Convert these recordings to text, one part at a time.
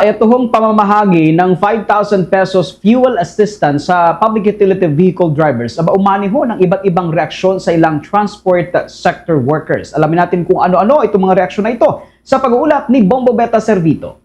Ito hong pamamahagi ng 5,000 pesos fuel assistance sa public utility vehicle drivers. Umani ho ng iba't ibang reaksyon sa ilang transport sector workers. Alamin natin kung ano-ano itong mga reaksyon na ito sa pag-uulat ni Bombo Beta Servito.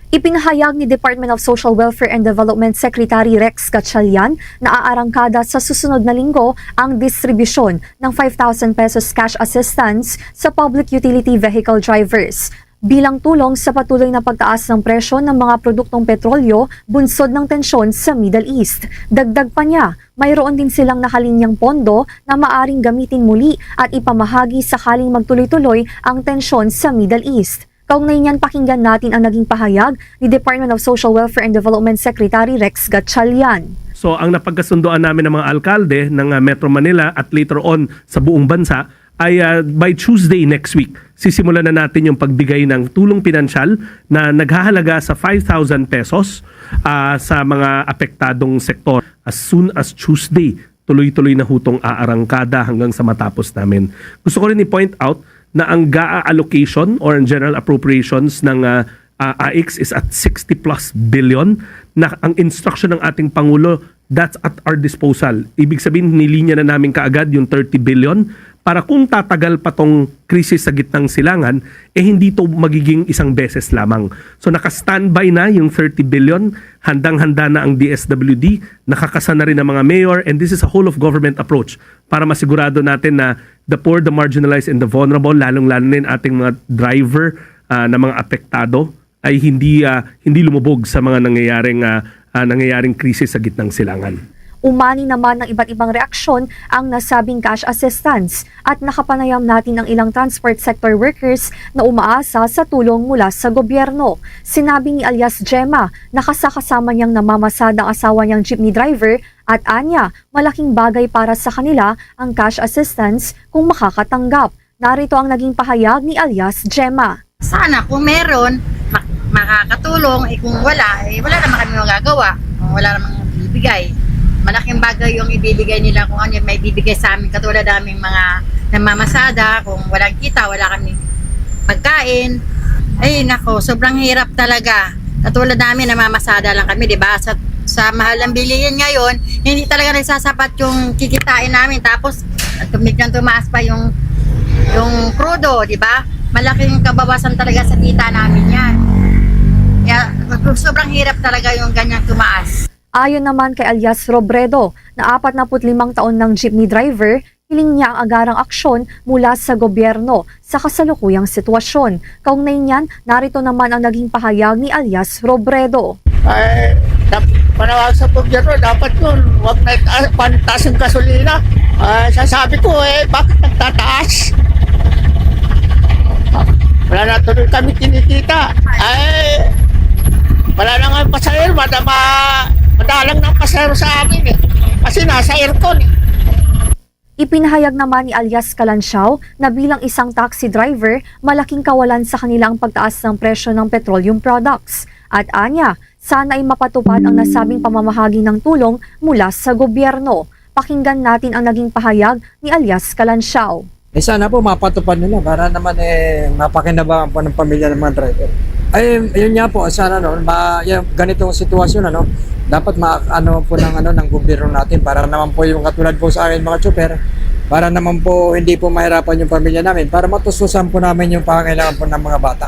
Ipinahayag ni Department of Social Welfare and Development Secretary Rex Gatchalian na aarangkada sa susunod na linggo ang distribusyon ng 5,000 pesos cash assistance sa public utility vehicle drivers. Bilang tulong sa patuloy na pagtaas ng presyo ng mga produktong petrolyo, bunsod ng tensyon sa Middle East. Dagdag pa niya, mayroon din silang nakalinyang pondo na maaring gamitin muli at ipamahagi sakaling magtuloy-tuloy ang tensyon sa Middle East. Kaugnay niyan, pakinggan natin ang naging pahayag ni Department of Social Welfare and Development Secretary Rex Gatchalian. So ang napagkasundoan namin ng mga alkalde ng Metro Manila at later on sa buong bansa ay by Tuesday next week, sisimulan na natin yung pagbigay ng tulong pinansyal na naghahalaga sa 5,000 pesos sa mga apektadong sektor. As soon as Tuesday, tuloy-tuloy na hutong aarangkada hanggang sa matapos namin. Gusto ko rin i-point out na ang GAA allocation or general appropriations ng AIX is at 60 plus billion na ang instruction ng ating Pangulo, that's at our disposal. Ibig sabihin, nilinya na namin kaagad yung 30 billion para kung tatagal pa tong krisis sa gitnang silangan, hindi to magiging isang beses lamang. So naka-standby na yung 30 billion, handang-handa na ang DSWD, nakakasa na rin ang mga mayor, and this is a whole of government approach para masigurado natin na the poor, the marginalized, and the vulnerable, lalong-lalo na yung ating mga driver na mga apektado, ay hindi lumubog sa mga nangyayaring krisis sa gitnang silangan. Umani naman ng iba't ibang reaksyon ang nasabing cash assistance at nakapanayam natin ang ilang transport sector workers na umaasa sa tulong mula sa gobyerno. Sinabi ni alias Gemma na kasama niyang namamasada ang asawa niyang jeepney driver at anya, malaking bagay para sa kanila ang cash assistance kung makakatanggap. Narito ang naging pahayag ni alias Gemma. Sana kung meron, makakatulong. Kung wala, wala naman kami magagawa. Kung wala namang bibigay. Malaking bagay yung ibibigay nila kung ano may bibigay sa amin. Katulad naming mga namamasada, kung walang kita, wala kami pagkain. Ay nako, sobrang hirap talaga. Katulad namin, namamasada lang kami, di ba? Sa mahal ng bilihin ngayon, hindi talaga nagsasapat yung kikitain namin. Tapos, tumignan tumaas pa yung crudo, di ba? Malaking kabawasan talaga sa kita namin yan. Kaya, sobrang hirap talaga yung ganyang tumaas. Ayon naman kay alias Robredo na 45 taon ng jeepney driver, hiling niya ang agarang aksyon mula sa gobyerno sa kasalukuyang sitwasyon. Kaugnay niyan, narito naman ang naging pahayag ni alias Robredo. Ay, panawag sa gobyerno, dapat yun, huwag na pantaas yung gasolina. Sasabi ko, bakit nagtataas? Wala na tuloy kami kinikita. Wala na nga pasahero, madalang ng pasahero sa amin kasi nasa aircon. Ipinahayag naman ni alias Kalansiaw na bilang isang taxi driver, malaking kawalan sa kanila ang pagtaas ng presyo ng petroleum products. At anya, sana ay mapatupad ang nasabing pamamahagi ng tulong mula sa gobyerno. Pakinggan natin ang naging pahayag ni alias Kalansiaw. Sana po mapatupad nila para naman mapakinabangan po ng pamilya ng mga driver. Yun nga po, sana ganitong sitwasyon dapat po ng gobyerno natin para naman po yung katulad po sa akin mga tsuper, para naman po hindi po mahirapan yung pamilya namin, para matustusan po namin yung pangangailangan po ng mga bata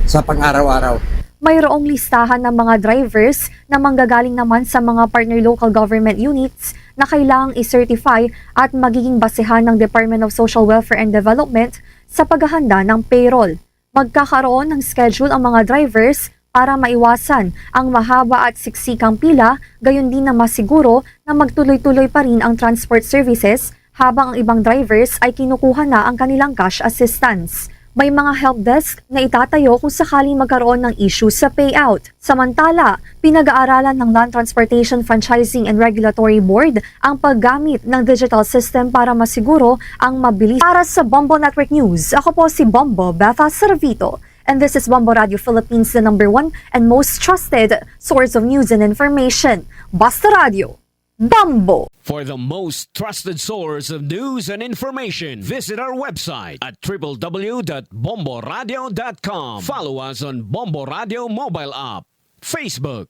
sa pang-araw-araw. Mayroong listahan ng mga drivers na manggagaling naman sa mga partner local government units na kailangang i-certify at magiging basehan ng Department of Social Welfare and Development sa paghahanda ng payroll. Magkakaroon ng schedule ang mga drivers para maiwasan ang mahaba at siksikang pila, gayon din na masiguro na magtuloy-tuloy pa rin ang transport services habang ang ibang drivers ay kinukuha na ang kanilang cash assistance. May mga help desk na itatayo kung sakaling magkaroon ng issue sa payout. Samantala, pinag-aaralan ng Non-Transportation Franchising and Regulatory Board ang paggamit ng digital system para masiguro ang mabilis. Para sa Bombo Network News, ako po si Bombo Beta Servito. And this is Bombo Radio Philippines, the #1 and most trusted source of news and information. Basta Radio, Bambo. For the most trusted source of news and information, visit our website at www.bomboradio.com. Follow us on Bombo Radio mobile app, Facebook,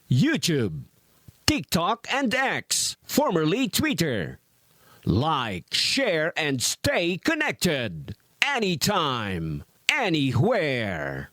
YouTube, TikTok, and X, formerly Twitter. Like, share, and stay connected. Anytime, anywhere.